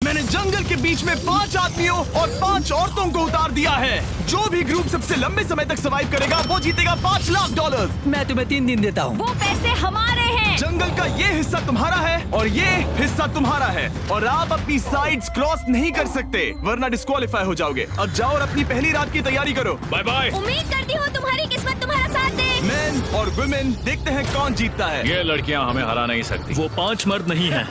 मैंने जंगल के बीच में 5 आदमियों और 5 औरतों को उतार दिया है। जो भी ग्रुप सबसे लंबे समय तक सर्वाइव करेगा वो जीतेगा $5 लाख। मैं तुम्हें 3 दिन देता हूँ। वो पैसे हमारे हैं। जंगल का ये हिस्सा तुम्हारा है और ये हिस्सा तुम्हारा है और आप अपनी साइड्स क्रॉस नहीं कर सकते वरना डिस्क्वालीफाई हो जाओगे। अब जाओ और अपनी पहली रात की तैयारी करो। Bye bye. उम्मीद करती हूँ तुम्हारी किस्मत तुम्हारा साथ दे। मेन और वुमेन, देखते हैं कौन जीतता है। ये लड़कियां हमें हरा नहीं सकती। वो 5 मर्द नहीं हैं।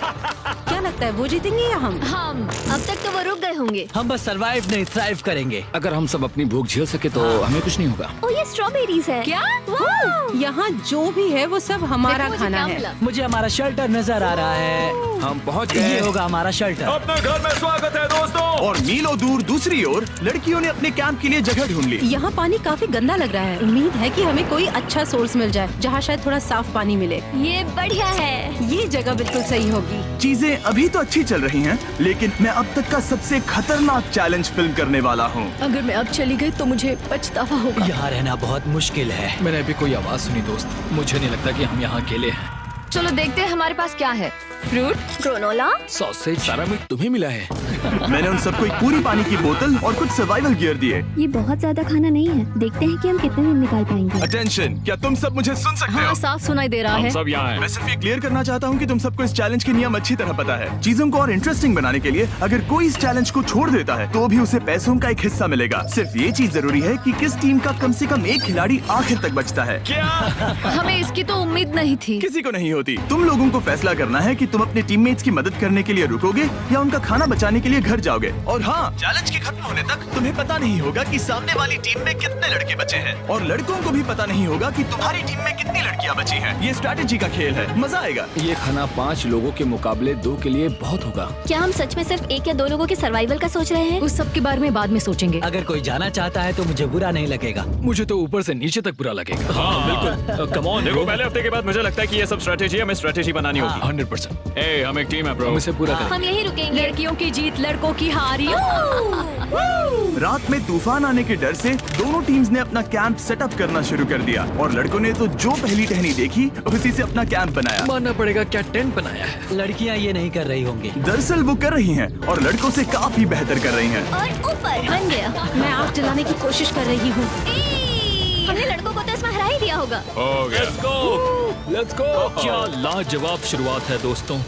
क्या लगता है वो जीतेंगे या हम? अब तक तो वो रुक गए होंगे। हम बस सरवाइव नहीं थ्राइव करेंगे। अगर हम सब अपनी भूख झेल सके तो हमें कुछ नहीं होगा। ओ ये स्ट्रॉबेरीज है क्या? यहाँ जो भी है वो सब हमारा देखो, खाना मुझे है। क्या मुझे हमारा शेल्टर नजर आ रहा है। हम पहुँच ये गए। होगा हमारा शेल्टर। अपने घर में स्वागत है दोस्तों। और मीलों दूर दूसरी ओर लड़कियों ने अपने कैंप के लिए जगह ढूंढ ली। यहाँ पानी काफी गंदा लग रहा है। उम्मीद है कि हमें कोई अच्छा सोर्स मिल जाए जहाँ शायद थोड़ा साफ पानी मिले। ये बढ़िया है। ये जगह बिल्कुल सही होगी। चीजें अभी तो अच्छी चल रही हैं, लेकिन मैं अब तक का सबसे खतरनाक चैलेंज फिल्म करने वाला हूँ। अगर मैं अब चली गई तो मुझे पछतावा होगा। यहाँ रहना बहुत मुश्किल है। मैंने अभी कोई आवाज सुनी दोस्त। मुझे नहीं लगता कि हम यहाँ अकेले हैं। चलो देखते हैं हमारे पास क्या है। Fruit, granola. सॉसेज सारा मीट तुम्हें मिला है। मैंने उन सबको एक पूरी पानी की बोतल और कुछ सर्वाइवल गियर दिए। ये बहुत ज्यादा खाना नहीं है। देखते हैं कि हम कितने दिन निकाल पाएंगे। अटेंशन, क्या तुम सब मुझे सुन सकते हो? साफ सुनाई दे रहा हम है। सब यहाँ हैं। मैं सिर्फ ये क्लियर करना चाहता हूँ कि तुम सबको इस चैलेंज के नियम अच्छी तरह पता है। चीजों को और इंटरेस्टिंग बनाने के लिए अगर कोई इस चैलेंज को छोड़ देता है तो भी उसे पैसों का एक हिस्सा मिलेगा। सिर्फ ये चीज जरूरी है कि किस टीम का कम से कम एक खिलाड़ी आखिर तक बचता है। हमें इसकी तो उम्मीद नहीं थी। किसी को नहीं होती। तुम लोगों को फैसला करना है कि तुम अपने टीममेट्स की मदद करने के लिए रुकोगे या उनका खाना बचाने के लिए घर जाओगे। और हाँ, चैलेंज के खत्म होने तक तुम्हें पता नहीं होगा कि सामने वाली टीम में कितने लड़के बचे हैं और लड़कों को भी पता नहीं होगा कि तुम्हारी टीम में कितनी लड़कियां बची हैं। ये स्ट्रैटेजी का खेल है, मजा आएगा। ये खाना 5 लोगों के मुकाबले 2 के लिए बहुत होगा। क्या हम सच में सिर्फ 1 या 2 लोगों के सर्वाइवल का सोच रहे हैं? उस सब के बारे में बाद में सोचेंगे। अगर कोई जाना चाहता है तो मुझे बुरा नहीं लगेगा। मुझे तो ऊपर से नीचे तक बुरा लगेगा। हाँ बिल्कुल। Come on. देखो पहले हफ्ते के बाद मुझे लगता है कि ये सब स्ट्रेटेजी हमें स्ट्रेटेजी बनानी होगी। 100%। ए, हम एक टीम है ब्रो। हम इसे पूरा करेंगे। हम यही रुकेंगे। लड़कियों की जीत, लड़कों की हार। रात में तूफान आने के डर से दोनों टीम्स ने अपना कैंप सेटअप करना शुरू कर दिया और लड़कों ने तो जो पहली टहनी देखी उसी से अपना कैंप बनाया। मानना पड़ेगा क्या टेंट बनाया है। लड़कियाँ ये नहीं कर रही होंगी। दरअसल वो कर रही हैं और लड़कों से काफी बेहतर कर रही हैं। और ऊपर बन गया। मैं आग जलाने की कोशिश कर रही हूँ। हमने लड़कों को तो इसमें हरा ही दिया होगा। हो गया। Let's go. क्या लाजवाब शुरुआत है दोस्तों।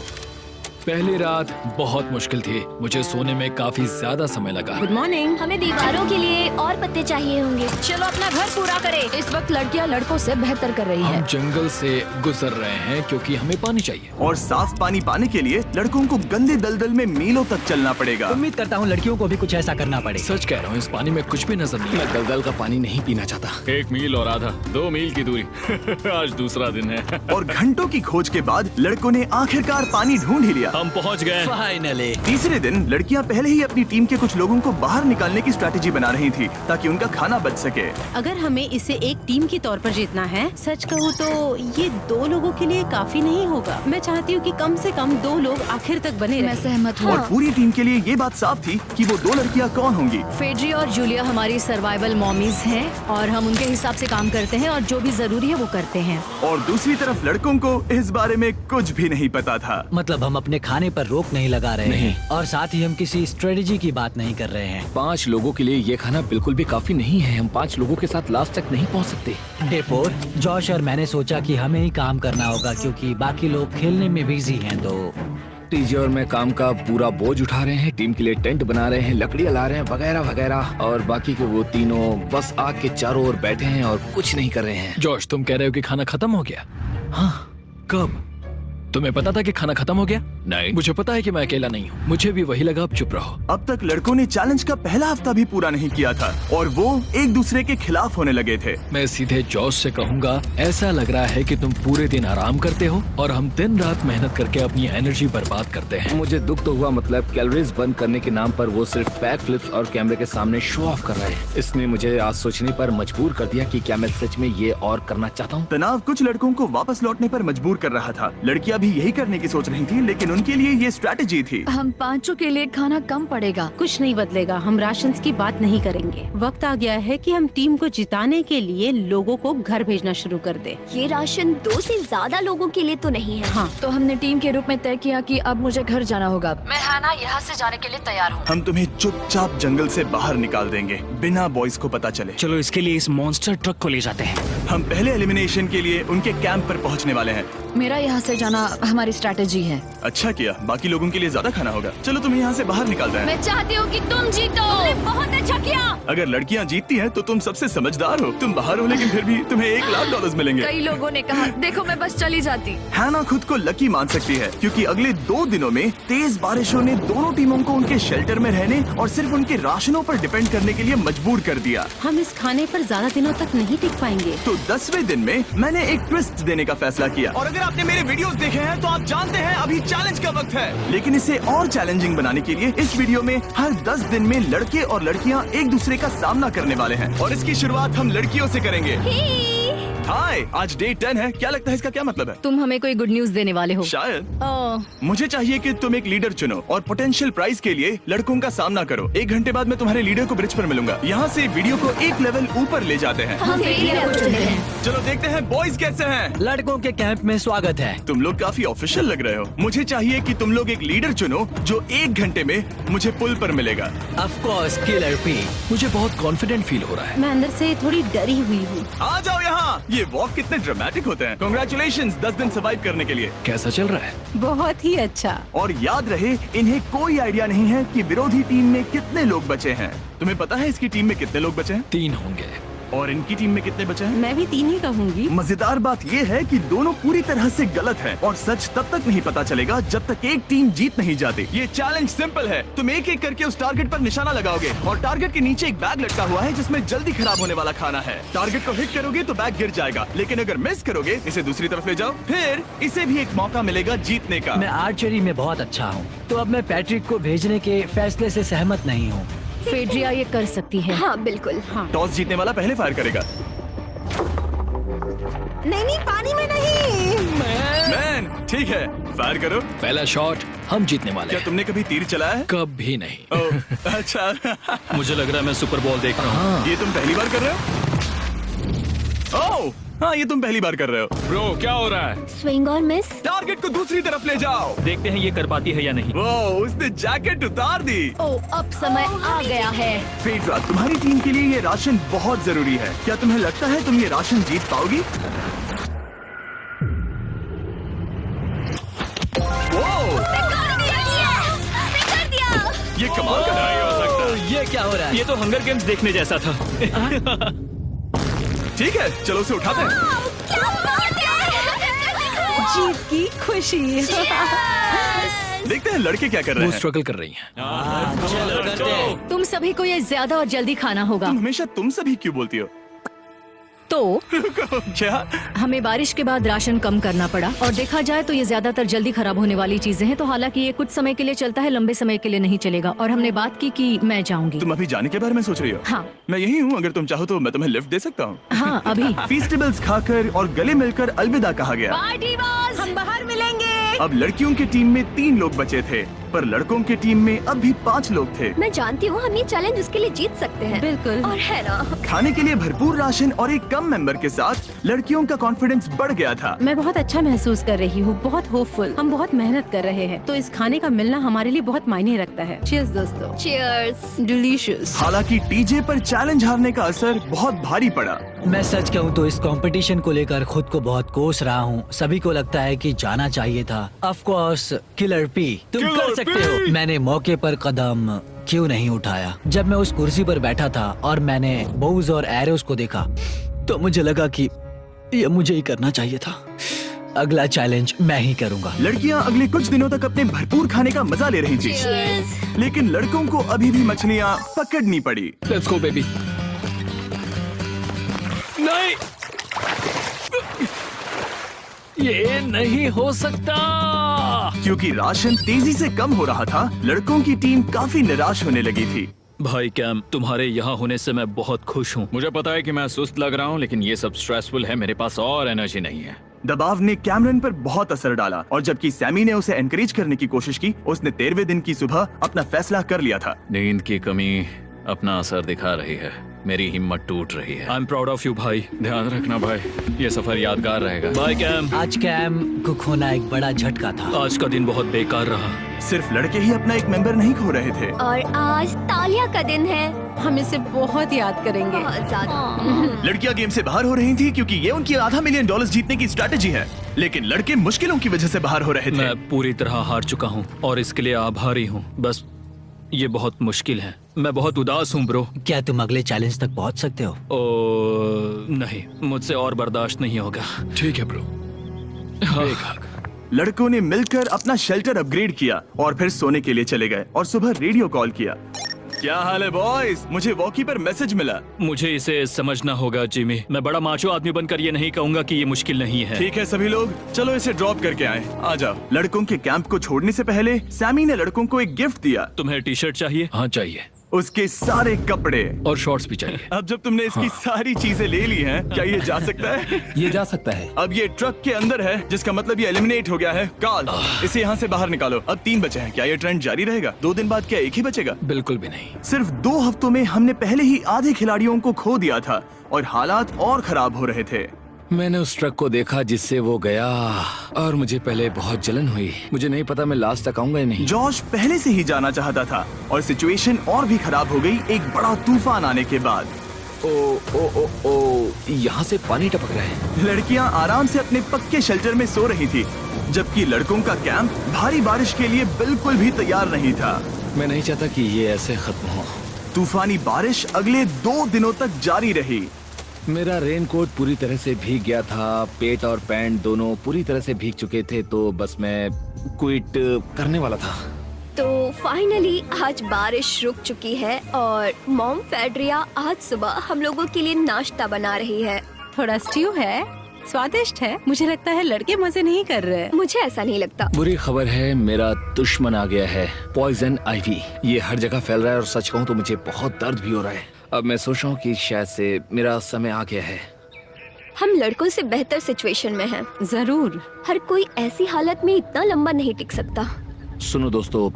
पहली रात बहुत मुश्किल थी। मुझे सोने में काफी ज्यादा समय लगा। Good morning. हमें दीवारों के लिए और पत्ते चाहिए होंगे। चलो अपना घर पूरा करें। इस वक्त लड़कियां लड़कों से बेहतर कर रही हम हैं। जंगल से गुजर रहे हैं क्योंकि हमें पानी चाहिए। और साफ पानी पाने के लिए लड़कों को गंदे दलदल में मीलों तक चलना पड़ेगा। उम्मीद करता हूँ लड़कियों को भी कुछ ऐसा करना पड़े। सच कह रहा हूँ, इस पानी में कुछ भी नजर नहीं मैं दलदल का पानी नहीं पीना चाहता। 1 मील और आधा, 2 मील की दूरी। आज दूसरा दिन है। और घंटों की खोज के बाद लड़कों ने आखिरकार पानी ढूंढ ही लिया। हम पहुँच गए। फाइनली। तीसरे दिन लड़कियां पहले ही अपनी टीम के कुछ लोगों को बाहर निकालने की स्ट्रैटेजी बना रही थी ताकि उनका खाना बच सके। अगर हमें इसे एक टीम के तौर पर जीतना है, सच कहूँ तो ये 2 लोगों के लिए काफी नहीं होगा। मैं चाहती हूँ कि कम से कम 2 लोग आखिर तक बने मैं रहें। सहमत हूँ। और पूरी टीम के लिए ये बात साफ थी कि वो 2 लड़कियां कौन होंगी। फेड्री और जूलिया हमारी सर्वाइवल मॉमीज हैं और हम उनके हिसाब से काम करते हैं और जो भी जरूरी है वो करते हैं। और दूसरी तरफ लड़कों को इस बारे में कुछ भी नहीं पता था। मतलब हम अपने खाने पर रोक नहीं लगा रहे हैं और साथ ही हम किसी स्ट्रेटेजी की बात नहीं कर रहे हैं। 5 लोगों के लिए ये खाना बिल्कुल भी काफी नहीं है। हम 5 लोगों के साथ लास्ट तक नहीं पहुंच सकते। डे 4, जॉश और मैंने सोचा कि हमें ही काम करना होगा क्योंकि बाकी लोग खेलने में बिजी हैं। तो टीजे और मैं काम का पूरा बोझ उठा रहे हैं। टीम के लिए टेंट बना रहे हैं, लकड़ियाँ ला रहे हैं, वगैरह वगैरह। और बाकी के वो तीनों बस आग के चारों ओर बैठे हैं और कुछ नहीं कर रहे हैं। जॉश, तुम कह रहे हो कि खाना खत्म हो गया? हाँ, कब? तुम्हें पता था कि खाना खत्म हो गया? नहीं। मुझे पता है कि मैं अकेला नहीं हूँ। मुझे भी वही लगा। अब चुप रहो। अब तक लड़कों ने चैलेंज का पहला हफ्ता भी पूरा नहीं किया था और वो एक दूसरे के खिलाफ होने लगे थे। मैं सीधे जॉश से कहूँगा, ऐसा लग रहा है कि तुम पूरे दिन आराम करते हो और हम दिन रात मेहनत करके अपनी एनर्जी बर्बाद करते हैं। मुझे दुख तो हुआ, मतलब कैलोरीज बर्न करने के नाम पर वो सिर्फ बैक फ्लिप्स और कैमरे के सामने शो ऑफ कर रहे हैं। इसने मुझे आज सोचने पर मजबूर कर दिया कि क्या मैं सच में ये और करना चाहता हूँ। तनाव कुछ लड़कों को वापस लौटने पर मजबूर कर रहा था। लड़कियां भी यही करने की सोच रही थी, लेकिन लेकिन उनके लिए ये स्ट्रैटेजी थी। हम पांचों के लिए खाना कम पड़ेगा। कुछ नहीं बदलेगा, हम राशन की बात नहीं करेंगे। वक्त आ गया है कि हम टीम को जिताने के लिए लोगों को घर भेजना शुरू कर दे। ये राशन 2 से ज्यादा लोगों के लिए तो नहीं है। हाँ, तो हमने टीम के रूप में तय किया कि अब मुझे घर जाना होगा। मैं हैना यहाँ से जाने के लिए तैयार हूँ। हम तुम्हें चुपचाप जंगल से बाहर निकाल देंगे बिना बॉयज को पता चले। चलो इसके लिए इस मॉन्स्टर ट्रक को ले जाते हैं। हम पहले एलिमिनेशन के लिए उनके कैंप पर पहुंचने वाले हैं। मेरा यहाँ से जाना हमारी स्ट्रैटेजी है। अच्छा किया, बाकी लोगों के लिए ज्यादा खाना होगा। चलो तुम्हें यहाँ से बाहर निकालते हैं। मैं चाहती हूँ कि तुम जीतो। बहुत अच्छा किया। अगर लड़कियाँ जीतती हैं तो तुम सबसे समझदार हो। तुम बाहर हो लेकिन फिर भी तुम्हें $1,00,000 मिलेंगे। कई लोगों ने कहा देखो मैं बस चली जाती। हैना खुद को लकी मान सकती है क्योंकि अगले 2 दिनों में तेज बारिशों ने दोनों टीमों को उनके शेल्टर में रहने और सिर्फ उनके राशनों पर डिपेंड करने के लिए मजबूर कर दिया। हम इस खाने पर ज्यादा दिनों तक नहीं टिक पाएंगे। तो 10वें दिन में मैंने एक ट्विस्ट देने का फैसला किया। और अगर आपने मेरे वीडियोस देखे हैं तो आप जानते हैं अभी चैलेंज का वक्त है। लेकिन इसे और चैलेंजिंग बनाने के लिए इस वीडियो में हर 10 दिन में लड़के और लड़कियां एक दूसरे का सामना करने वाले हैं और इसकी शुरुआत हम लड़कियों से करेंगे। हाय, आज डे 10 है। क्या लगता है इसका क्या मतलब है? तुम हमें कोई गुड न्यूज देने वाले हो। शायद। मुझे चाहिए कि तुम एक लीडर चुनो और पोटेंशियल प्राइज के लिए लड़कों का सामना करो। 1 घंटे बाद मैं तुम्हारे लीडर को ब्रिज पर मिलूंगा। यहाँ से वीडियो को एक लेवल ऊपर ले जाते हैं। हम चलो देखते हैं बॉयज कैसे हैं। लड़कों के कैंप में स्वागत है। तुम लोग काफी ऑफिशियल लग रहे हो। मुझे चाहिए कि तुम लोग एक लीडर चुनो जो 1 घंटे में मुझे पुल पर मिलेगा। Of course killer P. मुझे बहुत कॉन्फिडेंट फील हो रहा है। मैं अंदर से थोड़ी डरी हुई हूँ। आ जाओ यहाँ। ये वॉक कितने ड्रामेटिक होते हैं। कांग्रेचुलेशंस 10 दिन सर्वाइव करने के लिए। कैसा चल रहा है? बहुत ही अच्छा। और याद रहे इन्हें कोई आइडिया नहीं है कि विरोधी टीम में कितने लोग बचे हैं। तुम्हें पता है इसकी टीम में कितने लोग बचे हैं? 3 होंगे। और इनकी टीम में कितने बचे हैं? मैं भी 3 ही कहूँगी। मजेदार बात ये है कि दोनों पूरी तरह से गलत हैं और सच तब तक नहीं पता चलेगा जब तक एक टीम जीत नहीं जाती। ये चैलेंज सिंपल है। तुम एक एक करके उस टारगेट पर निशाना लगाओगे और टारगेट के नीचे एक बैग लटका हुआ है जिसमें जल्दी खराब होने वाला खाना है। टारगेट को हिट करोगे तो बैग गिर जाएगा, लेकिन अगर मिस करोगे इसे दूसरी तरफ ले जाओ, फिर इसे भी एक मौका मिलेगा जीतने का। मैं आर्चरी में बहुत अच्छा हूँ, तो अब मैं पैट्रिक को भेजने के फैसले से सहमत नहीं हूँ। फेड्रिया ये कर सकती है। हाँ बिल्कुल। हाँ। टॉस जीतने वाला पहले फायर करेगा। नहीं, पानी में नहीं। मैन, ठीक है, फायर करो। पहला शॉट हम जीतने वाले क्या हैं। तुमने कभी तीर चलाया है? कभी नहीं। ओह, अच्छा। मुझे लग रहा है मैं सुपर बॉल देख रहा हूँ। ये तुम पहली बार कर रहे हो? ओह, हाँ ये तुम पहली बार कर रहे हो। ब्रो क्या हो रहा है? स्विंग और मिस। टारगेट को दूसरी तरफ ले जाओ। देखते हैं ये कर पाती है या नहीं। वो उसने जैकेट उतार दी। ओह, अब समय आ गया है। फेड्रा, तुम्हारी टीम के लिए ये राशन बहुत जरूरी है। क्या तुम्हें लगता है तुम ये राशन जीत पाओगी? ये कमाल का नहीं हो सकता। ये क्या हो रहा है? ये तो हंगर गेम्स देखने जैसा था। ठीक है, चलो उसे उठाते हैं। जीत की खुशी। देखते हैं लड़के क्या कर रहे वो हैं। स्ट्रगल कर रही हैं। चलो करते हैं। तुम सभी को ये ज्यादा और जल्दी खाना होगा। तुम हमेशा तुम सभी क्यों बोलती हो? तो क्या? हमें बारिश के बाद राशन कम करना पड़ा और देखा जाए तो ये ज्यादातर जल्दी खराब होने वाली चीजें हैं। तो हालांकि ये कुछ समय के लिए चलता है, लंबे समय के लिए नहीं चलेगा। और हमने बात की कि मैं जाऊंगी। तुम अभी जाने के बारे में सोच रही हो? हाँ। मैं यही हूँ, अगर तुम चाहो तो मैं तुम्हें लिफ्ट दे सकता हूँ। हाँ अभी। फीस्टेबल्स खाकर और गले मिलकर अलविदा कहा गया। हम बाहर मिलेंगे। अब लड़कियों की टीम में 3 लोग बचे थे, पर लड़कों की टीम में अब भी 5 लोग थे। मैं जानती हूँ हम ये चैलेंज उसके लिए जीत सकते हैं। बिल्कुल। और है ना, खाने के लिए भरपूर राशन और एक कम मेंबर के साथ लड़कियों का कॉन्फिडेंस बढ़ गया था। मैं बहुत अच्छा महसूस कर रही हूँ, बहुत होपफुल। हम बहुत मेहनत कर रहे हैं, तो इस खाने का मिलना हमारे लिए बहुत मायने रखता है। चीयर्स दोस्तों। चीयर्स। डिलीशियस। हालांकि टीजे पर चैलेंज हारने का असर बहुत भारी पड़ा। मैं सच कहूँ तो इस कंपटीशन को लेकर खुद को बहुत कोस रहा हूँ। सभी को लगता है कि जाना चाहिए था। ऑफ कोर्स किलर पी, तुम कर सकते हो। मैंने मौके पर कदम क्यों नहीं उठाया? जब मैं उस कुर्सी पर बैठा था और मैंने बोव्स और एरोस को देखा तो मुझे लगा कि ये मुझे ही करना चाहिए था। अगला चैलेंज मैं ही करूंगा। लड़कियां अगले कुछ दिनों तक अपने भरपूर खाने का मजा ले रही थी, लेकिन लड़कों को अभी भी मछलियां पकड़नी पड़ी। Let's go baby. नहीं, ये नहीं हो सकता। क्योंकि राशन तेजी से कम हो रहा था, लड़कों की टीम काफी निराश होने लगी थी। भाई कैम, तुम्हारे यहाँ होने से मैं बहुत खुश हूँ। मुझे पता है कि मैं सुस्त लग रहा हूँ, लेकिन ये सब स्ट्रेसफुल है। मेरे पास और एनर्जी नहीं है। दबाव ने कैमरन पर बहुत असर डाला और जबकि सैमी ने उसे एनकरेज करने की कोशिश की, उसने 13वें दिन की सुबह अपना फैसला कर लिया था। नींद की कमी अपना असर दिखा रही है, मेरी हिम्मत टूट रही है। I am proud of you भाई। ध्यान रखना भाई, ये सफर यादगार रहेगा। Bye cam. आज कैम को खोना एक बड़ा झटका था। आज का दिन बहुत बेकार रहा। सिर्फ लड़के ही अपना एक मेंबर नहीं खो रहे थे। और आज तालिया का दिन है। हम इसे बहुत याद करेंगे। बहुत ज्यादा। लड़कियां गेम से बाहर हो रही थी क्योंकि ये उनकी $500 मिलियन जीतने की स्ट्रैटेजी है, लेकिन लड़के मुश्किलों की वजह से बाहर हो रहे थे। मैं पूरी तरह हार चुका हूँ और इसके लिए आभारी हूँ। बस ये बहुत मुश्किल है। मैं बहुत उदास हूँ ब्रो। क्या तुम अगले चैलेंज तक पहुंच सकते हो? नहीं, मुझसे और बर्दाश्त नहीं होगा। ठीक है ब्रो। लड़कों ने मिलकर अपना शेल्टर अपग्रेड किया और फिर सोने के लिए चले गए और सुबह रेडियो कॉल किया। क्या हाल है बॉयज? मुझे वॉकी पर मैसेज मिला। मुझे इसे समझना होगा जिमी। मैं बड़ा माचो आदमी बनकर ये नहीं कहूँगा कि ये मुश्किल नहीं है। ठीक है सभी लोग, चलो इसे ड्रॉप करके आए। आ जाओ। लड़कों के कैंप को छोड़ने से पहले सैमी ने लड़कों को एक गिफ्ट दिया। तुम्हें टी शर्ट चाहिए? हाँ चाहिए। उसके सारे कपड़े और शॉर्ट्स भी चाहिए। अब जब तुमने इसकी सारी चीजें ले ली हैं, क्या ये जा सकता है? ये जा सकता है। अब ये ट्रक के अंदर है, जिसका मतलब ये एलिमिनेट हो गया है। कार्ल, इसे यहाँ से बाहर निकालो। अब 3 बचे हैं। क्या ये ट्रेंड जारी रहेगा? 2 दिन बाद क्या एक ही बचेगा? बिल्कुल भी नहीं। सिर्फ 2 हफ्तों में हमने पहले ही आधे खिलाड़ियों को खो दिया था और हालात और खराब हो रहे थे। मैंने उस ट्रक को देखा जिससे वो गया और मुझे पहले बहुत जलन हुई। मुझे नहीं पता मैं लास्ट तक आऊंगा या नहीं। जॉश पहले से ही जाना चाहता था और सिचुएशन और भी खराब हो गई एक बड़ा तूफान आने के बाद। यहाँ से पानी टपक रहा है। लड़कियाँ आराम से अपने पक्के शेल्टर में सो रही थी, जबकि लड़कों का कैंप भारी बारिश के लिए बिल्कुल भी तैयार नहीं था। मैं नहीं चाहता कि ये ऐसे खत्म हो। तूफानी बारिश अगले 2 दिनों तक जारी रही। मेरा रेनकोट पूरी तरह से भीग गया था, पेट और पैंट दोनों पूरी तरह से भीग चुके थे, तो बस मैं क्विट करने वाला था। तो फाइनली आज बारिश रुक चुकी है और मॉम फेड्रिया आज सुबह हम लोगों के लिए नाश्ता बना रही है। थोड़ा स्ट्यू है, स्वादिष्ट है। मुझे लगता है लड़के मजे नहीं कर रहे। मुझे ऐसा नहीं लगता। बुरी खबर है, मेरा दुश्मन आ गया है, पॉइजन आइवी। ये हर जगह फैल रहा है और सच कहूँ तो मुझे बहुत दर्द भी हो रहा है। अब मैं सोच रहा हूँ कि शायद से मेरा समय आ गया है। हम लड़कों से बेहतर सिचुएशन में हैं। जरूर। हर कोई ऐसी हालत में इतना लंबा नहीं टिक सकता। सुनो दोस्तों,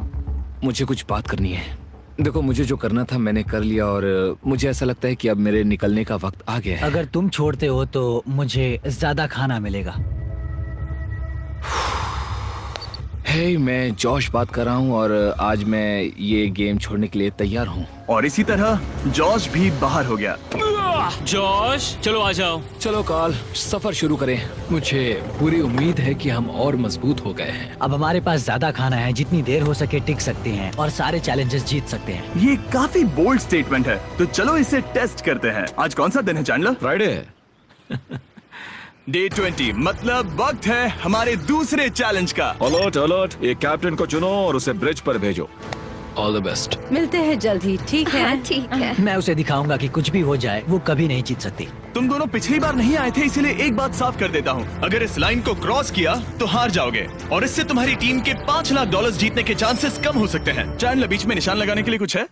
मुझे कुछ बात करनी है। देखो, मुझे जो करना था मैंने कर लिया और मुझे ऐसा लगता है कि अब मेरे निकलने का वक्त आ गया है। अगर तुम छोड़ते हो तो मुझे ज्यादा खाना मिलेगा। हे, मैं जॉश बात कर रहा हूँ और आज मैं ये गेम छोड़ने के लिए तैयार हूँ। और इसी तरह जॉश भी बाहर हो गया। जॉश, चलो आ जाओ। चलो कार्ल, सफर शुरू करें। मुझे पूरी उम्मीद है कि हम और मजबूत हो गए हैं। अब हमारे पास ज्यादा खाना है, जितनी देर हो सके टिक सकते हैं और सारे चैलेंजेस जीत सकते हैं। ये काफी बोल्ड स्टेटमेंट है, तो चलो इसे टेस्ट करते हैं। आज कौन सा दिन है चैंडलर? फ्राइडे है। डे 20, मतलब वक्त है हमारे दूसरे चैलेंज का। अलर्ट अलर्ट, एक कैप्टन को चुनो और उसे ब्रिज पर भेजो। All the best. मिलते हैं जल्द ही, ठीक है? हाँ, ठीक है। मैं उसे दिखाऊंगा कि कुछ भी हो जाए वो कभी नहीं जीत सकती। तुम दोनों पिछली बार नहीं आए थे, इसीलिए एक बात साफ कर देता हूँ। अगर इस लाइन को क्रॉस किया तो हार जाओगे और इससे तुम्हारी टीम के $5 लाख जीतने के चांसेस कम हो सकते हैं। चैंडलर, बीच में निशान लगाने के लिए कुछ है?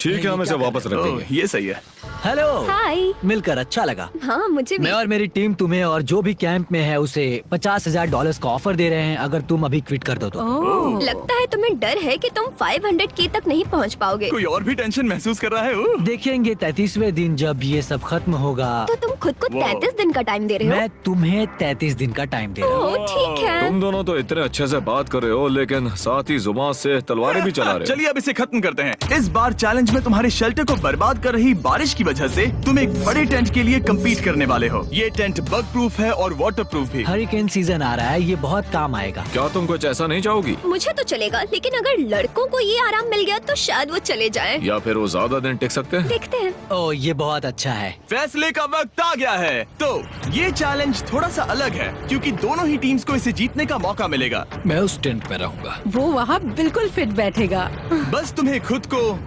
ठीक है, हम इसे वापस रख देंगे। ये सही है। हेलो। हाय। मिलकर अच्छा लगा। हाँ, मुझे भी। मैं और मेरी टीम तुम्हें और जो भी कैंप में है उसे $50,000 का ऑफर दे रहे हैं अगर तुम अभी क्विट कर दो तो। ओह। लगता है तुम्हें डर है कि तुम 500K तक नहीं पहुंच पाओगे। कोई और भी टेंशन महसूस कर रहा है? देखेंगे 33वें दिन जब ये सब खत्म होगा। तो तुम खुद को 33 दिन का टाइम दे रहे हो? मैं तुम्हें 33 दिन का टाइम दे रहा हूँ। ओह, ठीक है। तुम दोनों तो इतने अच्छे से बात कर रहे हो, लेकिन साथ ही जुबान से तलवारें भी चला रहे हो। चलिए अब इसे खत्म करते हैं। इस बार चैलेंज में तुम्हारे शेल्टर को बर्बाद कर रही बारिश की वजह से तुम एक बड़े टेंट के लिए कम्पीट करने वाले हो। ये टेंट बग प्रूफ है और वाटर प्रूफ भी। हरिकेन सीजन आ रहा है, ये बहुत काम आएगा। क्या तुम कुछ ऐसा नहीं चाहोगी? मुझे तो चलेगा, लेकिन अगर लड़कों को ये आराम मिल गया तो शायद वो चले जाएं। या फिर वो ज्यादा दिन टिक सकते हैं? देखते हैं। ओह, ये बहुत अच्छा है। फैसले का वक्त आ गया है। तो ये चैलेंज थोड़ा सा अलग है क्योंकि दोनों ही टीम्स को इसे जीतने का मौका मिलेगा। मैं उस टेंट में रहूंगा। वो वहाँ बिल्कुल फिट बैठेगा। बस तुम्हें खुद को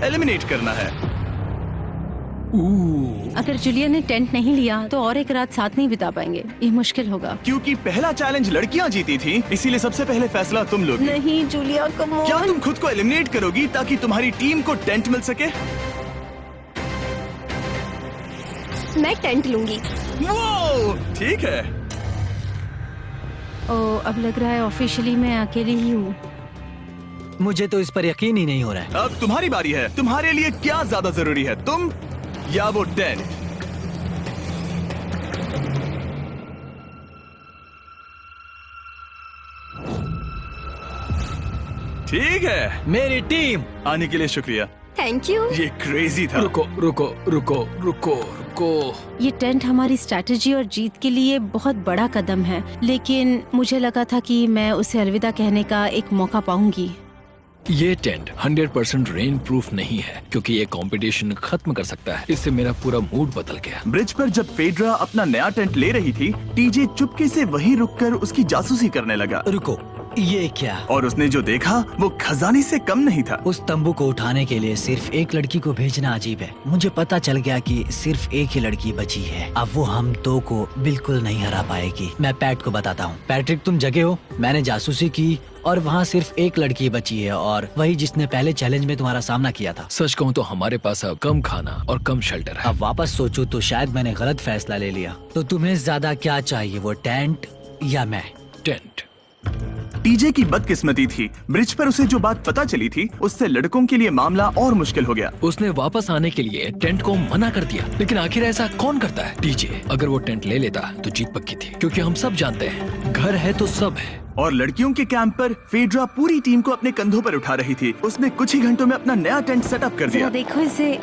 एलिमिनेट करना है। अगर जूलिया ने टेंट नहीं लिया तो और एक रात साथ नहीं बिता पाएंगे। ये मुश्किल होगा। क्योंकि पहला चैलेंज लड़कियां जीती थी, इसीलिए सबसे पहले फैसला तुम लोगी। नहीं जूलिया, कम ऑन। क्या तुम खुद को एलिमिनेट करोगी ताकि तुम्हारी टीम को टेंट मिल सके? मैं टेंट लूंगी। वो ठीक है। अब लग रहा है ऑफिशियली मैं अकेली ही हूँ। मुझे तो इस पर यकीन ही नहीं हो रहा है। अब तुम्हारी बारी है। तुम्हारे लिए क्या ज्यादा जरूरी है, तुम या वो टेंट? ठीक है, मेरी टीम। आने के लिए शुक्रिया। Thank you. ये क्रेजी था। रुको रुको रुको रुको रुको। ये टेंट हमारी स्ट्रैटेजी और जीत के लिए बहुत बड़ा कदम है, लेकिन मुझे लगा था कि मैं उसे अलविदा कहने का एक मौका पाऊंगी। ये टेंट 100% रेन प्रूफ नहीं है, क्योंकि ये कंपटीशन खत्म कर सकता है। इससे मेरा पूरा मूड बदल गया। ब्रिज पर जब फेड्रा अपना नया टेंट ले रही थी, टीजे चुपके से वहीं रुककर उसकी जासूसी करने लगा। रुको, ये क्या? और उसने जो देखा वो खजाने से कम नहीं था। उस तंबू को उठाने के लिए सिर्फ एक लड़की को भेजना अजीब है। मुझे पता चल गया कि सिर्फ एक ही लड़की बची है। अब वो हम दो को बिल्कुल नहीं हरा पाएगी। मैं पैट को बताता हूँ। पैट्रिक, तुम जगे हो? मैंने जासूसी की और वहाँ सिर्फ एक लड़की बची है, और वही जिसने पहले चैलेंज में तुम्हारा सामना किया था। सच कहूँ तो हमारे पास अब कम खाना और कम शेल्टर है। अब वापस सोचो तो शायद मैंने गलत फैसला ले लिया। तो तुम्हें ज्यादा क्या चाहिए, वो टेंट या मैं? टेंट। टीजे की बदकिस्मती थी, ब्रिज पर उसे जो बात पता चली थी उससे लड़कों के लिए मामला और मुश्किल हो गया। उसने वापस आने के लिए टेंट को मना कर दिया, लेकिन आखिर ऐसा कौन करता है? टीजे, अगर वो टेंट ले लेता तो जीत पक्की थी, क्योंकि हम सब जानते हैं घर है तो सब है। और लड़कियों के कैंप पर फेड्रा पूरी टीम को अपने कंधों पर उठा रही थी। उसने कुछ ही घंटों में अपना नया टेंट सेटअप कर दिया। जरा देखो इसे।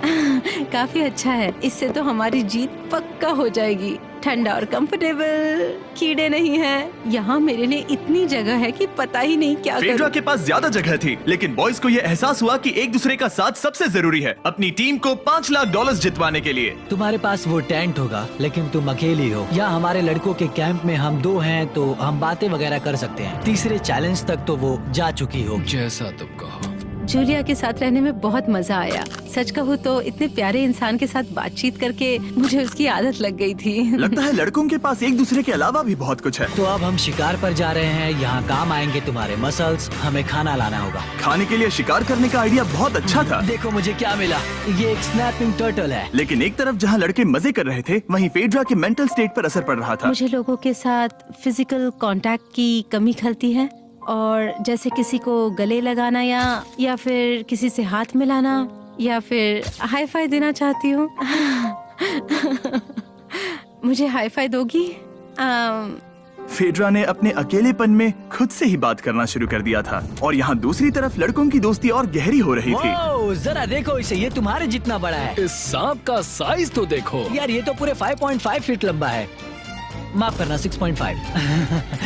काफी अच्छा है। इससे तो हमारी जीत पक्का हो जाएगी। ठंडा और कंफर्टेबल, कीड़े नहीं हैं। यहाँ मेरे लिए इतनी जगह है कि पता ही नहीं क्या फेड्रा करूं। के पास ज्यादा जगह थी, लेकिन बॉयज को ये एहसास हुआ कि एक दूसरे का साथ सबसे जरूरी है अपनी टीम को $5 लाख जितवाने के लिए। तुम्हारे पास वो टेंट होगा, लेकिन तुम अकेली हो। या हमारे लड़कों के कैंप में हम दो हैं तो हम बातें वगैरह कर सकते हैं। तीसरे चैलेंज तक तो वो जा चुकी हो। जैसा तुम कहो। जूलिया के साथ रहने में बहुत मजा आया। सच कहूँ तो इतने प्यारे इंसान के साथ बातचीत करके मुझे उसकी आदत लग गई थी। लगता है लड़कों के पास एक दूसरे के अलावा भी बहुत कुछ है। तो अब हम शिकार पर जा रहे हैं। यहाँ काम आएंगे तुम्हारे मसल्स। हमें खाना लाना होगा। खाने के लिए शिकार करने का आइडिया बहुत अच्छा था। देखो मुझे क्या मिला। ये एक स्नैपिंग टर्टल है। लेकिन एक तरफ जहाँ लड़के मजे कर रहे थे, वहीं फेड्रा के मेंटल स्टेट पर असर पड़ रहा था। मुझे लोगों के साथ फिजिकल कांटेक्ट की कमी खलती है, और जैसे किसी को गले लगाना या फिर किसी से हाथ मिलाना या फिर हाई फाई देना चाहती हूँ। मुझे हाई फाई दोगी? फेड्रा ने अपने अकेलेपन में खुद से ही बात करना शुरू कर दिया था, और यहाँ दूसरी तरफ लड़कों की दोस्ती और गहरी हो रही थी। वाओ, जरा देखो इसे, ये तुम्हारे जितना बड़ा है। इस सांप का साइज तो देखो यार, ये तो पूरे 5.5 फीट लंबा है। माफ करना, 6.5।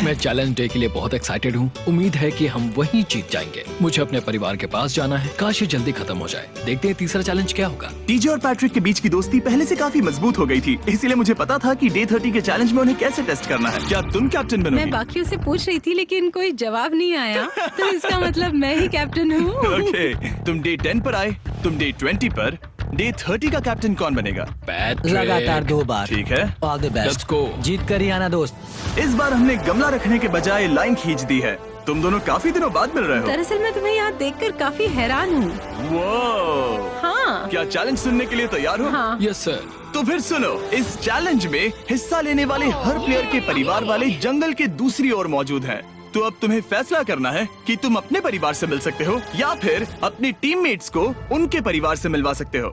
मैं चैलेंज डे के लिए बहुत एक्साइटेड हूँ। उम्मीद है कि हम वहीं जीत जाएंगे। मुझे अपने परिवार के पास जाना है। काश ये जल्दी खत्म हो जाए। देखते हैं तीसरा चैलेंज क्या होगा। टीजे और पैट्रिक के बीच की दोस्ती पहले से काफी मजबूत हो गई थी, इसीलिए मुझे पता था कि डे 30 के चैलेंज में उन्हें कैसे टेस्ट करना है। क्या तुम कैप्टन बनोगी? मैं बाकियों से पूछ रही थी, लेकिन कोई जवाब नहीं आया, तो इसका मतलब मैं ही कैप्टन हूँ। ओके, तुम डे 10 पर आए, तुम डे 20 पर। डे 30 का कैप्टन कौन बनेगा? पैट्रिक। लगातार 2 बार। ठीक है, all the best. Let's go। जीत कर ही आना दोस्त। इस बार हमने गमला रखने के बजाय लाइन खींच दी है। तुम दोनों काफी दिनों बाद मिल रहे हो। दरअसल मैं तुम्हें यहाँ देखकर काफी हैरान हूँ। वो हाँ। क्या चैलेंज सुनने के लिए तैयार हो? हाँ। Yes sir. तो फिर सुनो, इस चैलेंज में हिस्सा लेने वाले हर प्लेयर के परिवार वाले जंगल के दूसरी ओर मौजूद हैं। तो अब तुम्हें फैसला करना है कि तुम अपने परिवार से मिल सकते हो या फिर अपने टीममेट्स को उनके परिवार से मिलवा सकते हो।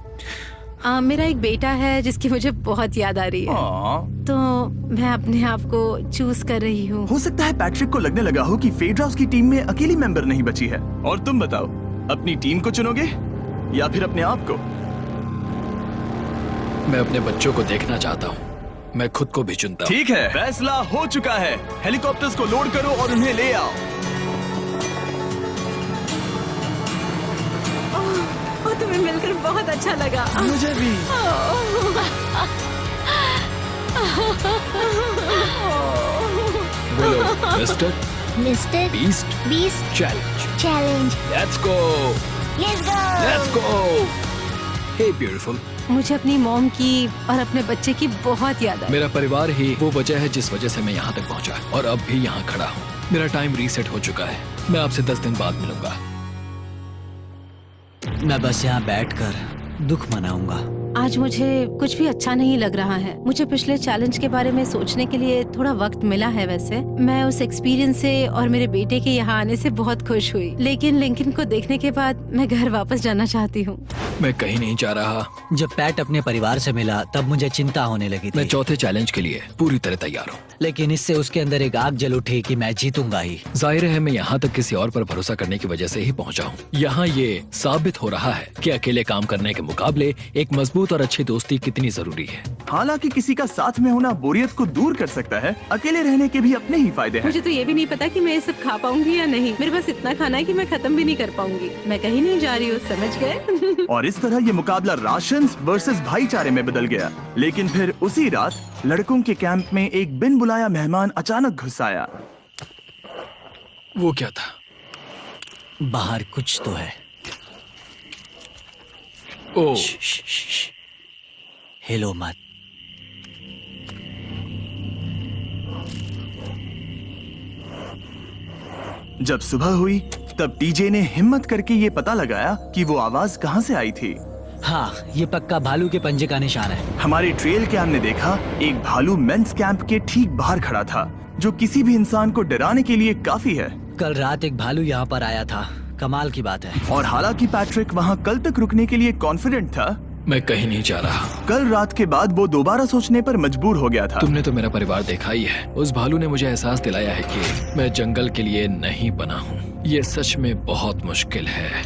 मेरा एक बेटा है जिसकी मुझे बहुत याद आ रही है, तो मैं अपने आप को चूज कर रही हूँ। हो सकता है पैट्रिक को लगने लगा हो कि फेड्रा उसकी टीम में अकेली मेंबर नहीं बची है। और तुम बताओ, अपनी टीम को चुनोगे या फिर अपने आप को? मैं अपने बच्चों को देखना चाहता हूँ। मैं खुद को भी चुनता हूँ। ठीक है, फैसला हो चुका है। हेलीकॉप्टर्स को लोड करो और उन्हें ले आओ। तुम्हें मिलकर बहुत अच्छा लगा। मुझे भी। बोलो mister mister beast challenge. Let's go. Let's go. Hey beautiful. मुझे अपनी मॉम की और अपने बच्चे की बहुत याद आई। मेरा परिवार ही वो वजह है जिस वजह से मैं यहाँ तक पहुँचा, और अब भी यहाँ खड़ा हूँ। मेरा टाइम रीसेट हो चुका है। मैं आपसे 10 दिन बाद मिलूंगा। मैं बस यहाँ बैठकर दुख मनाऊंगा। आज मुझे कुछ भी अच्छा नहीं लग रहा है। मुझे पिछले चैलेंज के बारे में सोचने के लिए थोड़ा वक्त मिला है। वैसे मैं उस एक्सपीरियंस से और मेरे बेटे के यहाँ आने से बहुत खुश हुई, लेकिन लिंकन को देखने के बाद मैं घर वापस जाना चाहती हूँ। मैं कहीं नहीं जा रहा। जब पैट अपने परिवार से मिला तब मुझे चिंता होने लगी मैं थी, चौथे चैलेंज के लिए पूरी तरह तैयार हूँ। लेकिन इससे उसके अंदर एक आग जल उठी कि मैं जीतूंगा ही। जाहिर है मैं यहाँ तक किसी और पर भरोसा करने की वजह से ही पहुँचा हूँ। यहाँ ये साबित हो रहा है कि अकेले काम करने के मुकाबले एक मजबूत और अच्छी दोस्ती कितनी जरूरी है। हालांकि किसी का साथ में होना बोरियत को दूर कर सकता है, अकेले रहने के भी अपने ही फायदे हैं। मुझे तो ये भी नहीं पता कि मैं ये सब खा पाऊंगी या नहीं। मेरे पास इतना खाना है कि मैं खत्म भी नहीं कर पाऊंगी। मैं कहीं नहीं जा रही हूँ, समझ गए? और इस तरह ये मुकाबला राशंस वर्सेस भाईचारे में बदल गया। लेकिन फिर उसी रात लड़कों के कैंप में एक बिन बुलाया मेहमान अचानक घुस आया। वो क्या था? बाहर कुछ तो है। ओ, हिलो मत। जब सुबह हुई तब टीजे ने हिम्मत करके ये पता लगाया कि वो आवाज कहाँ से आई थी। हाँ, ये पक्का भालू के पंजे का निशान है। हमारी ट्रेल कैम ने देखा एक भालू मेंस कैंप के ठीक बाहर खड़ा था, जो किसी भी इंसान को डराने के लिए काफी है। कल रात एक भालू यहाँ पर आया था, कमाल की बात है। और हालांकि पैट्रिक वहाँ कल तक रुकने के लिए कॉन्फिडेंट था, मैं कहीं नहीं जा रहा। कल रात के बाद वो दोबारा सोचने पर मजबूर हो गया था। तुमने तो मेरा परिवार देखा ही है। उस भालू ने मुझे एहसास दिलाया है कि मैं जंगल के लिए नहीं बना हूँ। ये सच में बहुत मुश्किल है।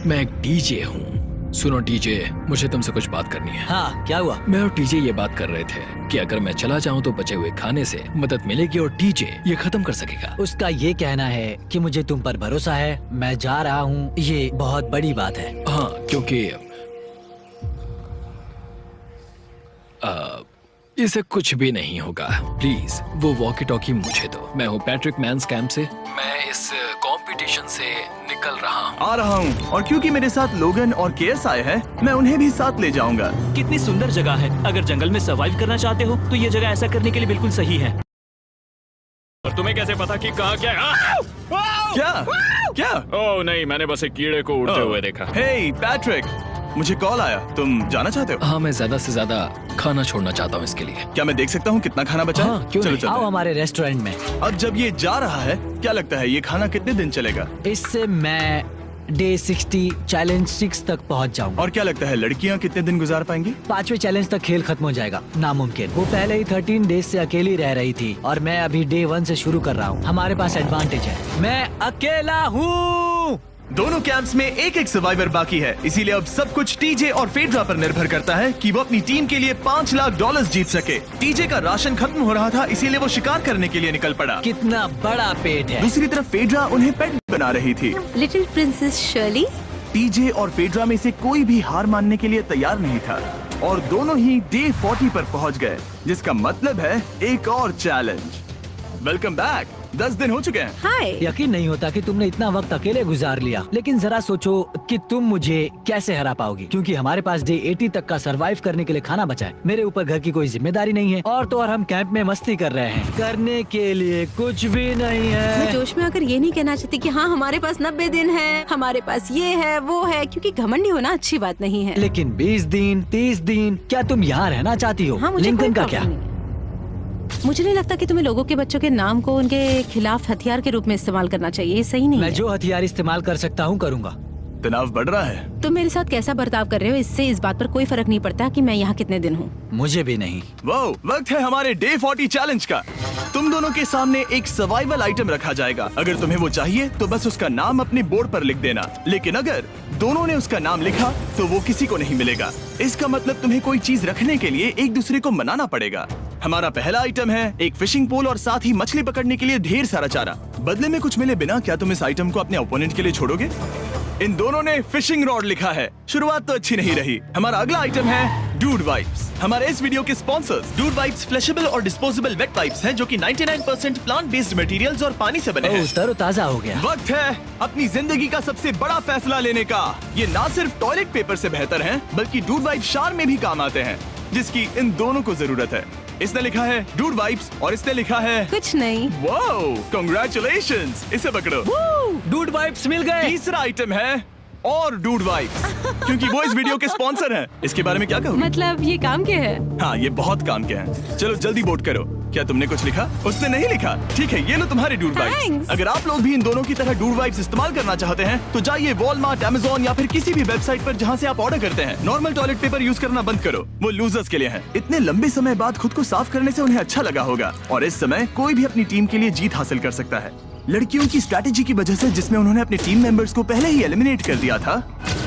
मैं एक डीजे हूँ। सुनो टीजे, मुझे तुमसे कुछ बात करनी है। हाँ, क्या हुआ? मैं और टीजे ये बात कर रहे थे कि अगर मैं चला जाऊँ तो बचे हुए खाने से मदद मिलेगी और टीजे ये खत्म कर सकेगा। उसका ये कहना है कि मुझे तुम पर भरोसा है, मैं जा रहा हूँ। ये बहुत बड़ी बात है। हाँ, क्योंकि इसे कुछ भी नहीं होगा। प्लीज वो वॉकी टॉकी मुझे दो। मैं हूँ पैट्रिक मैंस कैंप से। मैं इस कंपटीशन से निकल रहा हूँ। आ रहा हूँ, और क्योंकि मेरे साथ लोगन और केएस आए हैं, मैं उन्हें भी साथ ले जाऊंगा। कितनी सुंदर जगह है। अगर जंगल में सर्वाइव करना चाहते हो तो ये जगह ऐसा करने के लिए बिल्कुल सही है। और तुम्हें कैसे पता कि कहाँ क्या है? क्या? ओह नहीं, मैंने बस एक कीड़े को उड़ते हुए देखा। हे पैट्रिक, मुझे कॉल आया, तुम जाना चाहते हो? हाँ, मैं ज्यादा से ज्यादा खाना छोड़ना चाहता हूँ इसके लिए। क्या मैं देख सकता हूँ कितना खाना बचा है? हाँ, क्यों चलो नहीं? चलते आओ हैं। हमारे रेस्टोरेंट में। अब जब ये जा रहा है, क्या लगता है ये खाना कितने दिन चलेगा? इससे मैं डे 60 चैलेंज 6 तक पहुंच जाऊंगा। और क्या लगता है लड़कियाँ कितने दिन गुजार पाएंगी? 5वें चैलेंज तक खेल खत्म हो जाएगा। नामुमकिन। वो पहले ही 13 डेज से अकेली रह रही थी और मैं अभी डे 1 से शुरू कर रहा हूँ। हमारे पास एडवांटेज है, मैं अकेला हूँ। दोनों कैंप्स में एक एक सर्वाइवर बाकी है, इसीलिए अब सब कुछ टीजे और फेड्रा पर निर्भर करता है कि वो अपनी टीम के लिए $5 लाख जीत सके। टीजे का राशन खत्म हो रहा था, इसीलिए वो शिकार करने के लिए निकल पड़ा। कितना बड़ा पेट है। दूसरी तरफ फेड्रा उन्हें पेट बना रही थी। Little princess Shirley. टीजे और फेड्रा में से कोई भी हार मानने के लिए तैयार नहीं था, और दोनों ही डे 40 पर पहुंच गए, जिसका मतलब है एक और चैलेंज। Welcome back. 10 दिन हो चुके हैं। हाय। यकीन नहीं होता कि तुमने इतना वक्त अकेले गुजार लिया, लेकिन जरा सोचो कि तुम मुझे कैसे हरा पाओगी, क्योंकि हमारे पास डे 80 तक का सरवाइव करने के लिए खाना बचा है। मेरे ऊपर घर की कोई जिम्मेदारी नहीं है, और तो और हम कैंप में मस्ती कर रहे हैं। करने के लिए कुछ भी नहीं है। मैं जोश में आकर ये नहीं कहना चाहती कि हाँ हमारे पास 90 दिन है, हमारे पास ये है वो है, क्योंकि घमंडी होना अच्छी बात नहीं है। लेकिन 20 दिन 30 दिन, क्या तुम यहाँ रहना चाहती हो? हाँ, मुझे लिंकन कोई का प्रॉब्लम क्या? नहीं है। मुझे नहीं लगता कि तुम्हें लोगों के बच्चों के नाम को उनके खिलाफ हथियार के रूप में इस्तेमाल करना चाहिए। ये सही नहीं मैं है। जो हथियार इस्तेमाल कर सकता हूँ करूँगा। तनाव बढ़ रहा है। तुम मेरे साथ कैसा बर्ताव कर रहे हो, इससे इस बात पर कोई फर्क नहीं पड़ता कि मैं यहाँ कितने दिन हूँ। मुझे भी नहीं। वो वक्त है हमारे डे 40 चैलेंज का। तुम दोनों के सामने एक सर्वाइवल आइटम रखा जाएगा। अगर तुम्हें वो चाहिए तो बस उसका नाम अपने बोर्ड पर लिख देना, लेकिन अगर दोनों ने उसका नाम लिखा तो वो किसी को नहीं मिलेगा। इसका मतलब तुम्हें कोई चीज रखने के लिए एक दूसरे को मनाना पड़ेगा। हमारा पहला आइटम है एक फिशिंग पोल और साथ ही मछली पकड़ने के लिए ढेर सारा चारा। बदले में कुछ मिले बिना क्या तुम इस आइटम को अपने ओपोनेंट के लिए छोड़ोगे? इन दोनों ने फिशिंग रॉड लिखा है। शुरुआत तो अच्छी नहीं रही। हमारा अगला आइटम है डूड वाइप्स। हमारे इस वीडियो के स्पॉन्सर्स डूड वाइप्स फ्लैशेबल और डिस्पोजेबल वेट वाइप्स हैं, जो कि 99% प्लांट बेस्ड मटेरियल्स और पानी से बने हैं। तरोताजा हो गया। वक्त है अपनी जिंदगी का सबसे बड़ा फैसला लेने का। ये ना सिर्फ टॉयलेट पेपर से बेहतर हैं, बल्कि डूड वाइप शार में भी काम आते हैं, जिसकी इन दोनों को जरूरत है। इसने लिखा है डूड वाइप्स और इसने लिखा है कुछ नहीं। Wow, congratulations. इसे पकड़ो। डूड वाइप्स मिल गए। तीसरा आइटम है और डूड वाइब्स, क्योंकि वो इस वीडियो के स्पॉन्सर हैं। इसके बारे में क्या कहोगे? मतलब ये काम क्या है? हाँ, ये बहुत काम के हैं। चलो जल्दी वोट करो। क्या तुमने कुछ लिखा? उसने नहीं लिखा। ठीक है, ये लो तुम्हारे डूड वाइब्स। Thanks. अगर आप लोग भी इन दोनों की तरह डूड वाइब्स इस्तेमाल करना चाहते हैं तो जाइए वॉलमार्ट, अमेज़न या फिर किसी भी वेबसाइट पर जहाँ से आप ऑर्डर करते हैं। नॉर्मल टॉयलेट पेपर यूज करना बंद करो, वो लूजर्स के लिए है। इतने लंबे समय बाद खुद को साफ करने से उन्हें अच्छा लगा होगा, और इस समय कोई भी अपनी टीम के लिए जीत हासिल कर सकता है। लड़कियों की स्ट्रैटेजी की वजह से, जिसमें उन्होंने अपने टीम मेंबर्स को पहले ही एलिमिनेट कर दिया था,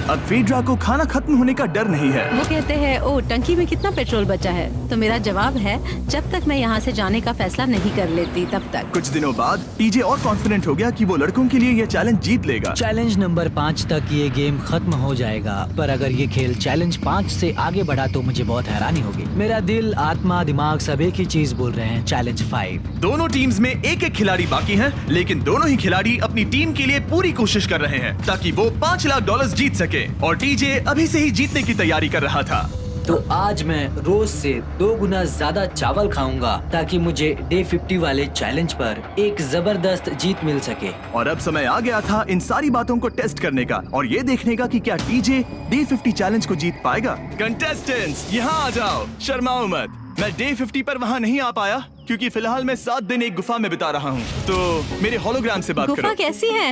अब फेड्रा को खाना खत्म होने का डर नहीं है। वो कहते हैं ओ टंकी में कितना पेट्रोल बचा है, तो मेरा जवाब है जब तक मैं यहाँ से जाने का फैसला नहीं कर लेती तब तक। कुछ दिनों बाद टीजे और कॉन्फिडेंट हो गया कि वो लड़कों के लिए ये चैलेंज जीत लेगा। चैलेंज नंबर 5 तक ये गेम खत्म हो जाएगा, पर अगर ये खेल चैलेंज 5 से आगे बढ़ा तो मुझे बहुत हैरानी होगी। मेरा दिल, आत्मा, दिमाग सब एक ही चीज बोल रहे हैं, चैलेंज 5। दोनों टीम्स में एक एक खिलाड़ी बाकी हैं, लेकिन दोनों ही खिलाड़ी अपनी टीम के लिए पूरी कोशिश कर रहे हैं ताकि वो $5 लाख जीत सके, और टीजे अभी से ही जीतने की तैयारी कर रहा था। तो आज मैं रोज से 2 गुना ज्यादा चावल खाऊंगा ताकि मुझे डे 50 वाले चैलेंज पर एक जबरदस्त जीत मिल सके। और अब समय आ गया था इन सारी बातों को टेस्ट करने का और ये देखने का कि क्या टीजे डे 50 चैलेंज को जीत पाएगा। कंटेस्टेंट्स यहाँ आ जाओ, शर्माओ मत। मैं डे 50 पर वहाँ नहीं आ पाया क्योंकि फिलहाल मैं 7 दिन एक गुफा में बिता रहा हूँ, तो मेरे होलोग्राम से बात करो। गुफा कैसी है?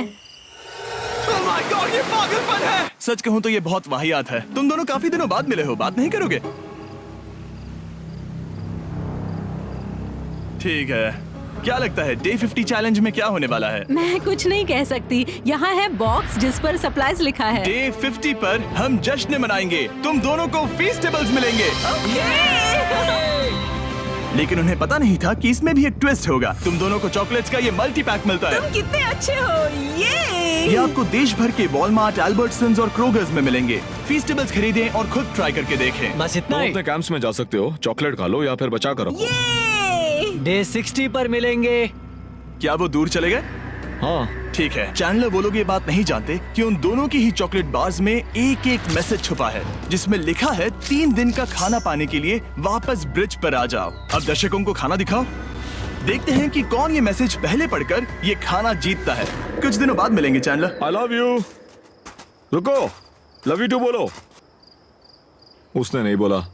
Oh my God, ये पागलपन है। सच कहूँ तो ये बहुत वाहियात है। तुम दोनों काफी दिनों बाद मिले हो, बात नहीं करोगे? ठीक है, क्या लगता है डे 50 चैलेंज में क्या होने वाला है? मैं कुछ नहीं कह सकती। यहाँ है बॉक्स जिस पर सप्लाईज लिखा है। डे 50 पर हम जश्न मनाएंगे, तुम दोनों को फीस्टेबल्स मिलेंगे। लेकिन उन्हें पता नहीं था कि इसमें भी एक ट्विस्ट होगा। तुम दोनों को चॉकलेट्स का ये मल्टी पैक मिलता है। तुम कितने अच्छे हो। ये आपको देश भर के वॉलमार्ट, अल्बर्टसन्स और क्रोगर्स में मिलेंगे। फीस्टेबल्स खरीदें और खुद ट्राई करके देखें। बस इतना ही। अपने कैंप्स में जा सकते हो, चॉकलेट खा लो या फिर बचा कर रखो। डे 60 पर मिलेंगे। क्या वो दूर चले गए? हाँ ठीक है। चैंडलर वो लोग ये बात नहीं जानते कि उन दोनों की ही चॉकलेट बार्स में एक एक मैसेज छुपा है जिसमें लिखा है 3 दिन का खाना पाने के लिए वापस ब्रिज पर आ जाओ। अब दर्शकों को खाना दिखाओ, देखते हैं कि कौन ये मैसेज पहले पढ़कर ये खाना जीतता है। कुछ दिनों बाद मिलेंगे चैंडलर। I love you. रुको, लव यू टू बोलो। उसने नहीं बोला।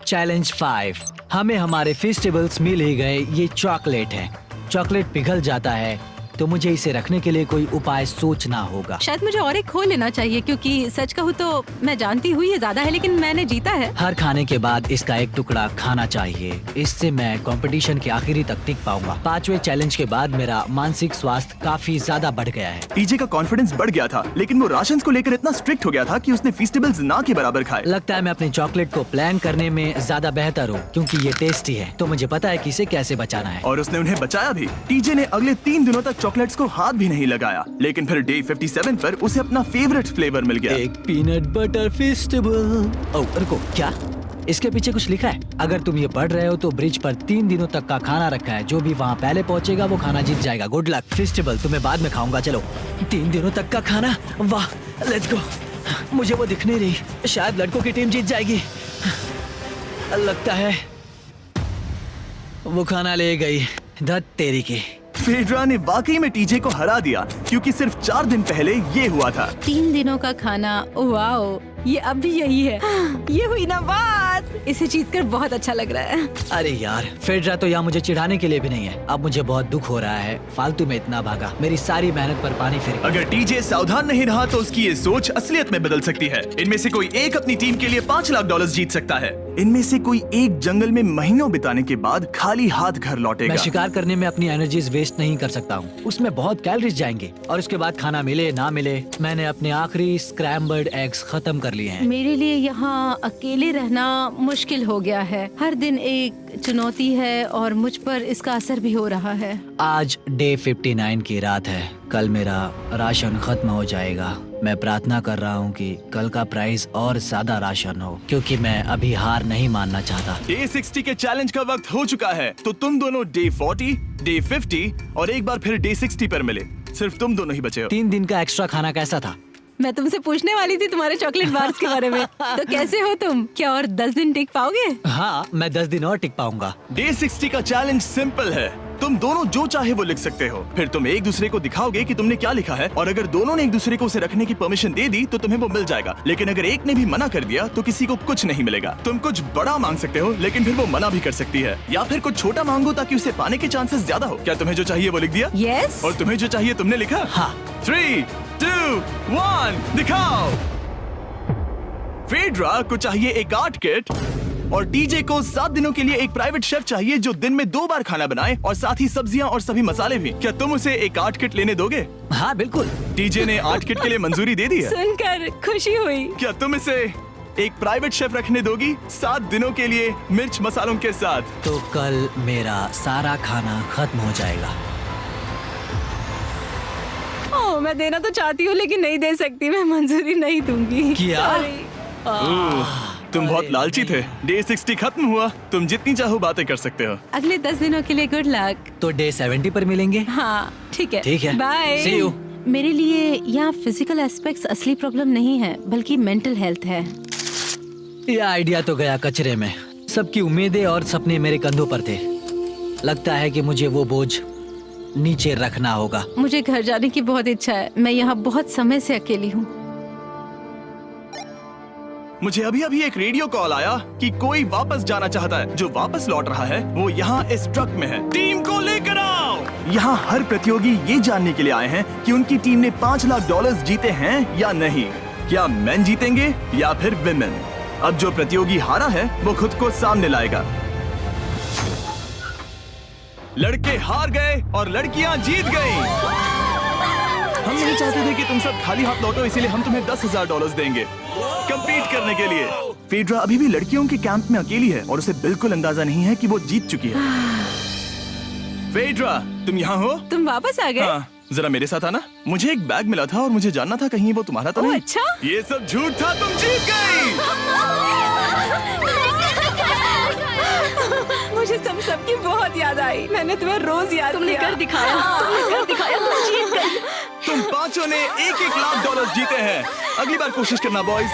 चैलेंज 5, हमें हमारे फेस्टिवल्स मिल ही गए। ये चॉकलेट है। चॉकलेट पिघल जाता है तो मुझे इसे रखने के लिए कोई उपाय सोचना होगा। शायद मुझे और एक खो लेना चाहिए क्योंकि सच कहूँ तो मैं जानती हुई ये ज्यादा है, लेकिन मैंने जीता है। हर खाने के बाद इसका एक टुकड़ा खाना चाहिए, इससे मैं कंपटीशन के आखिरी तक टिक पाऊंगा। 5वें चैलेंज के बाद मेरा मानसिक स्वास्थ्य काफी ज्यादा बढ़ गया है। टीजे का कॉन्फिडेंस बढ़ गया था, लेकिन वो राशन को लेकर इतना स्ट्रिक्ट हो गया था कि उसने फीस्टेबल्स ना के बराबर खाए। लगता है मैं अपने चॉकलेट को प्लान करने में ज्यादा बेहतर हूँ क्योंकि ये टेस्टी है, तो मुझे पता है कि इसे कैसे बचाना है। और उसने उन्हें बचाया भी। टीजे ने अगले 3 दिनों तक चॉकलेट्स को हाथ भी नहीं लगाया, लेकिन फिर डे 57 पर उसे अपना फेवरेट फ्लेवर मिल गया। एक पीनट बटर फेस्टिवल। ओह रुको, क्या इसके पीछे कुछ लिखा है? अगर तुम ये पढ़ रहे हो तो ब्रिज पर 3 दिनों तक का खाना रखा है। जो भी वहाँ पहले पहुँचेगा वो खाना जीत जाएगा। Good luck. फेस्टिवल तुम्हें बाद में खाऊंगा। चलो 3 दिनों तक का खाना, वाह लेट्स गो। मुझे वो दिख नहीं रही, शायद लड़कों की टीम जीत जाएगी। लगता है वो खाना ले गई। धत तेरी की। फेड्रा ने वाकई में टीजे को हरा दिया क्योंकि सिर्फ 4 दिन पहले ये हुआ था। 3 दिनों का खाना, वाओ, ये अब भी यही है। ये हुई ना बात। इसे जीतकर बहुत अच्छा लग रहा है। अरे यार, फेड्रा तो यहाँ मुझे चिढ़ाने के लिए भी नहीं है। अब मुझे बहुत दुख हो रहा है, फालतू में इतना भागा, मेरी सारी मेहनत पर पानी फिर गया। अगर टीजे सावधान नहीं रहा तो उसकी ये सोच असलियत में बदल सकती है। इनमें से कोई एक अपनी टीम के लिए $5 लाख जीत सकता है। इनमें से कोई एक जंगल में महीनों बिताने के बाद खाली हाथ घर लौटेगा। मैं शिकार करने में अपनी एनर्जीज वेस्ट नहीं कर सकता हूँ, उसमें बहुत कैलोरीज जाएंगे और उसके बाद खाना मिले ना मिले, मैंने अपने आखिरी स्क्रैम्बल्ड एग्स खत्म कर लिए हैं। मेरे लिए यहाँ अकेले रहना मुश्किल हो गया है। हर दिन एक चुनौती है और मुझ पर इसका असर भी हो रहा है। आज डे 59 की रात है। कल मेरा राशन खत्म हो जाएगा। मैं प्रार्थना कर रहा हूँ कि कल का प्राइस और ज्यादा राशन हो क्योंकि मैं अभी हार नहीं मानना चाहता। डे 60 के चैलेंज का वक्त हो चुका है, तो तुम दोनों डे 40, डे 50 और एक बार फिर डे 60 पर मिले। सिर्फ तुम दोनों ही बचे हो। 3 दिन का एक्स्ट्रा खाना कैसा था? मैं तुमसे पूछने वाली थी तुम्हारे चॉकलेट बार्स के बारे में। तो कैसे हो तुम? क्या और 10 दिन टिक पाओगे? हाँ, मैं 10 दिन और टिक पाऊंगा। डे 60 का चैलेंज सिंपल है। तुम दोनों जो चाहे वो लिख सकते हो, फिर तुम एक दूसरे को दिखाओगे कि तुमने क्या लिखा है, और अगर दोनों ने एक दूसरे को उसे रखने की परमिशन दे दी तो तुम्हें वो मिल जाएगा। लेकिन अगर एक ने भी मना कर दिया तो किसी को कुछ नहीं मिलेगा। तुम कुछ बड़ा मांग सकते हो, लेकिन फिर वो मना भी कर सकती है, या फिर कुछ छोटा मांगो ताकि उसे पाने के चांसेस ज्यादा हो। क्या तुम्हें जो चाहिए वो लिख दिया? यस। और तुम्हें जो चाहिए तुमने लिखा? हाँ। 3, 2, 1 दिखाओ। फेड्रा को चाहिए एक आर्ट किट, और डीजे को 7 दिनों के लिए एक प्राइवेट शेफ चाहिए जो दिन में 2 बार खाना बनाए, और साथ ही सब्जियां और सभी मसाले भी। क्या तुम उसे एक आर्ट किट लेने दोगे? हाँ बिल्कुल। डीजे ने आर्ट किट के लिए मंजूरी दे दी है। सुनकर खुशी हुई। क्या तुम इसे एक प्राइवेट शेफ रखने दोगी 7 दिनों के लिए मिर्च मसालों के साथ? तो कल मेरा सारा खाना खत्म हो जाएगा। ओह, मैं देना तो चाहती हूँ लेकिन नहीं दे सकती। मैं मंजूरी नहीं दूंगी। क्या? Sorry। तुम बहुत लालची थे। डे 60 खत्म हुआ, तुम जितनी चाहो बातें कर सकते हो। अगले 10 दिनों के लिए गुड लक। तो डे 70 पर मिलेंगे। हाँ ठीक है। ठीक है। बाय। See you। मेरे लिए यहाँ फिजिकल एस्पेक्ट्स असली प्रॉब्लम नहीं है, बल्कि मेंटल हेल्थ है। ये आइडिया तो गया कचरे में। सबकी उम्मीदें और सपने मेरे कंधों पर थे। लगता है कि मुझे वो बोझ नीचे रखना होगा। मुझे घर जाने की बहुत इच्छा है। मैं यहाँ बहुत समय से अकेली हूँ। मुझे अभी अभी एक रेडियो कॉल आया कि कोई वापस जाना चाहता है। जो वापस लौट रहा है वो यहाँ इस ट्रक में है। टीम को लेकर आओ। यहाँ हर प्रतियोगी ये जानने के लिए आए हैं कि उनकी टीम ने $5 लाख जीते हैं या नहीं। क्या मेन जीतेंगे या फिर विमेन? अब जो प्रतियोगी हारा है वो खुद को सामने लाएगा। लड़के हार गए और लड़कियां जीत गईं। हम नहीं चाहते थे कि तुम सब खाली हाथ लौटो, इसीलिए हम तुम्हें $10,000 देंगे कंपीट करने के लिए। फेड्रा अभी भी लड़कियों के कैंप में अकेली है और उसे बिल्कुल अंदाजा नहीं है कि वो जीत चुकी है। फेड्रा, तुम यहाँ हो? तुम वापस आ गए? हाँ, जरा मेरे साथ आना। मुझे एक बैग मिला था और मुझे जानना था कहीं वो तुम्हारा तो ओह, नहीं। अच्छा? ये सब झूठ था, तुम जीत गई। मुझे सबकी बहुत याद आई। मैंने तुम्हें रोज याद तुमने किया। कर दिखाया। तुमने कर दिखाया। तुम जीत गई। तुम पांचों ने $1-1 लाख जीते हैं। अगली बार कोशिश करना बॉयज।